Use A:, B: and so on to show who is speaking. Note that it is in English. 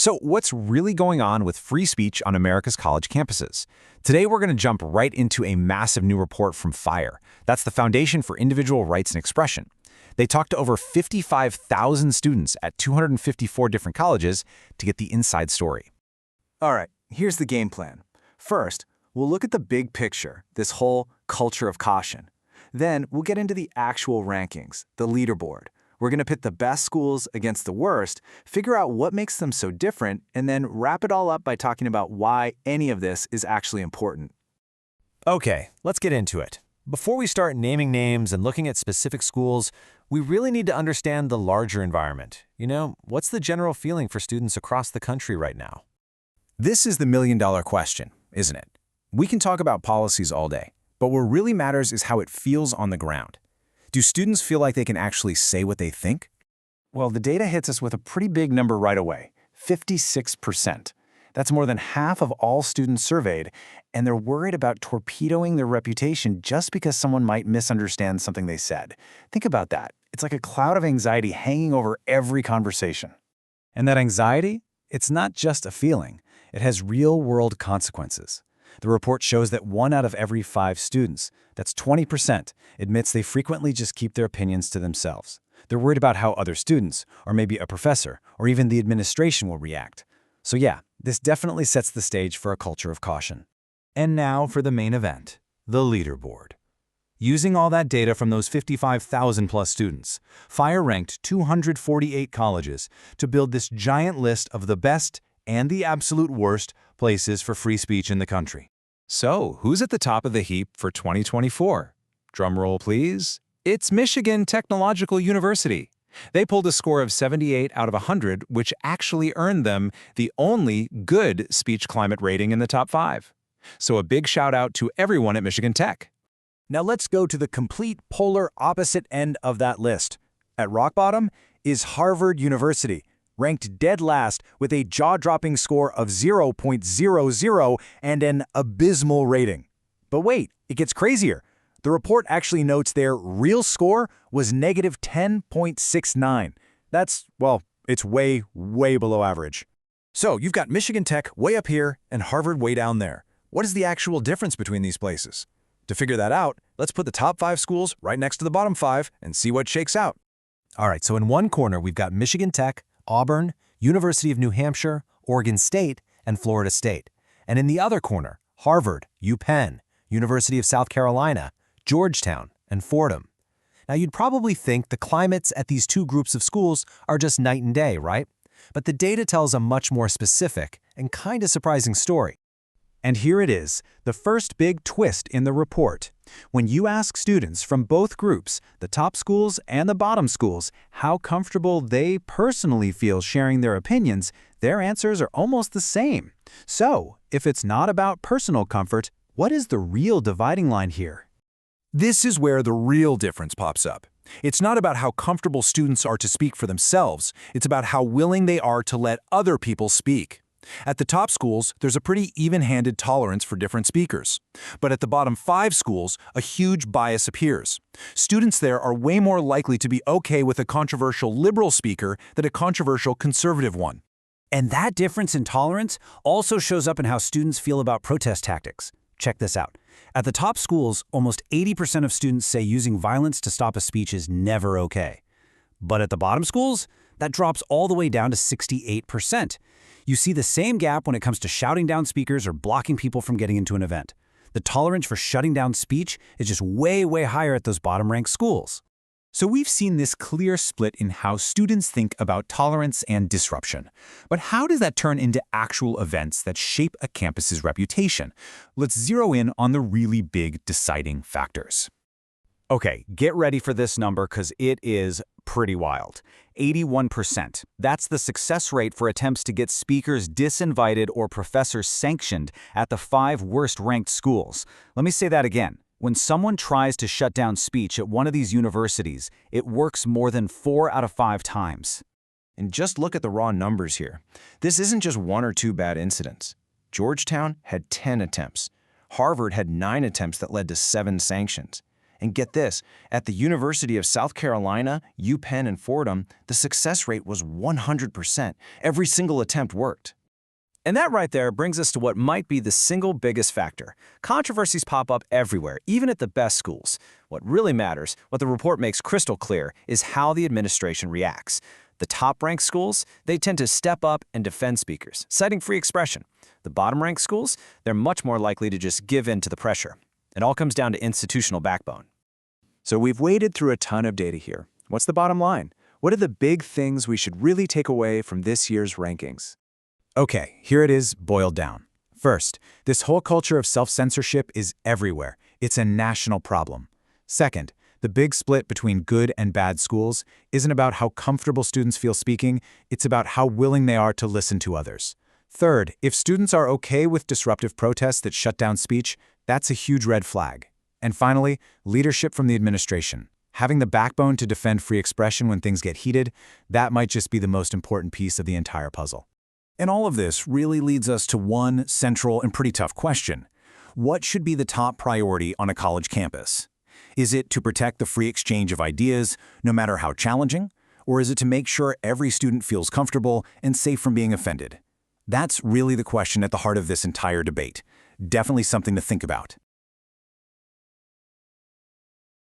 A: So what's really going on with free speech on America's college campuses? Today we're going to jump right into a massive new report from FIRE. That's the Foundation for Individual Rights and Expression. They talked to over 55,000 students at 254 different colleges to get the inside story.
B: All right, here's the game plan. First, we'll look at the big picture, this whole culture of caution. Then we'll get into the actual rankings, the leaderboard. We're going to pit the best schools against the worst, figure out what makes them so different, and then wrap it all up by talking about why any of this is actually important.
A: Okay, let's get into it. Before we start naming names and looking at specific schools, we really need to understand the larger environment. What's the general feeling for students across the country right now? This is the million-dollar question, isn't it? We can talk about policies all day, but what really matters is how it feels on the ground. Do students feel like they can actually say what they think?
B: Well, the data hits us with a pretty big number right away, 56%. That's more than half of all students surveyed, and they're worried about torpedoing their reputation just because someone might misunderstand something they said. Think about that. It's like a cloud of anxiety hanging over every conversation.
A: And that anxiety, it's not just a feeling. It has real-world consequences. The report shows that 1 out of every 5 students, that's 20%, admits they frequently just keep their opinions to themselves. They're worried about how other students, or maybe a professor, or even the administration will react. So yeah, this definitely sets the stage for a culture of caution.
C: And now for the main event, the leaderboard. Using all that data from those 55,000-plus students, FIRE ranked 248 colleges to build this giant list of the best and the absolute worst places for free speech in the country.
A: So, who's at the top of the heap for 2024? Drumroll, please. It's Michigan Technological University. They pulled a score of 78 out of 100, which actually earned them the only good speech climate rating in the top 5. So a big shout out to everyone at Michigan Tech.
D: Now let's go to the complete polar opposite end of that list. At rock bottom is Harvard University, ranked dead last with a jaw-dropping score of 0.00 and an abysmal rating. But wait, it gets crazier. The report actually notes their real score was negative 10.69. That's, well, it's way, way below average. So you've got Michigan Tech way up here and Harvard way down there. What is the actual difference between these places? To figure that out, let's put the top 5 schools right next to the bottom 5 and see what shakes out.
A: All right, so in one corner, we've got Michigan Tech, Auburn, University of New Hampshire, Oregon State, and Florida State. And in the other corner, Harvard, UPenn, University of South Carolina, Georgetown, and Fordham. Now, you'd probably think the climates at these 2 groups of schools are just night and day, right? But the data tells a much more specific and kind of surprising story. And here it is, the first big twist in the report. When you ask students from both groups, the top schools and the bottom schools, how comfortable they personally feel sharing their opinions, their answers are almost the same. So, if it's not about personal comfort, what is the real dividing line here?
C: This is where the real difference pops up. It's not about how comfortable students are to speak for themselves, it's about how willing they are to let other people speak. At the top schools, there's a pretty even-handed tolerance for different speakers. But at the bottom 5 schools, a huge bias appears. Students there are way more likely to be okay with a controversial liberal speaker than a controversial conservative one.
D: And that difference in tolerance also shows up in how students feel about protest tactics. Check this out. At the top schools, almost 80% of students say using violence to stop a speech is never okay. But at the bottom schools, that drops all the way down to 68%. You see the same gap when it comes to shouting down speakers or blocking people from getting into an event. The tolerance for shutting down speech is just way, way higher at those bottom-ranked schools.
A: So we've seen this clear split in how students think about tolerance and disruption. But how does that turn into actual events that shape a campus's reputation? Let's zero in on the really big deciding factors.
D: Okay, get ready for this number because it is pretty wild. 81%. That's the success rate for attempts to get speakers disinvited or professors sanctioned at the 5 worst-ranked schools. Let me say that again. When someone tries to shut down speech at one of these universities, it works more than 4 out of 5 times.
B: And just look at the raw numbers here. This isn't just 1 or 2 bad incidents. Georgetown had 10 attempts. Harvard had 9 attempts that led to 7 sanctions. And get this, at the University of South Carolina, UPenn, and Fordham, the success rate was 100%. Every single attempt worked.
A: And that right there brings us to what might be the single biggest factor. Controversies pop up everywhere, even at the best schools. What really matters, what the report makes crystal clear, is how the administration reacts. The top-ranked schools, they tend to step up and defend speakers, citing free expression. The bottom-ranked schools, they're much more likely to just give in to the pressure. It all comes down to institutional backbone.
B: So we've waded through a ton of data here. What's the bottom line? What are the big things we should really take away from this year's rankings?
D: Okay, here it is boiled down. First, this whole culture of self-censorship is everywhere. It's a national problem. Second, the big split between good and bad schools isn't about how comfortable students feel speaking, it's about how willing they are to listen to others. Third, if students are okay with disruptive protests that shut down speech, that's a huge red flag. And finally, leadership from the administration. Having the backbone to defend free expression when things get heated, that might just be the most important piece of the entire puzzle.
C: And all of this really leads us to one central and pretty tough question. What should be the top priority on a college campus? Is it to protect the free exchange of ideas, no matter how challenging? Or is it to make sure every student feels comfortable and safe from being offended? That's really the question at the heart of this entire debate. Definitely something to think about.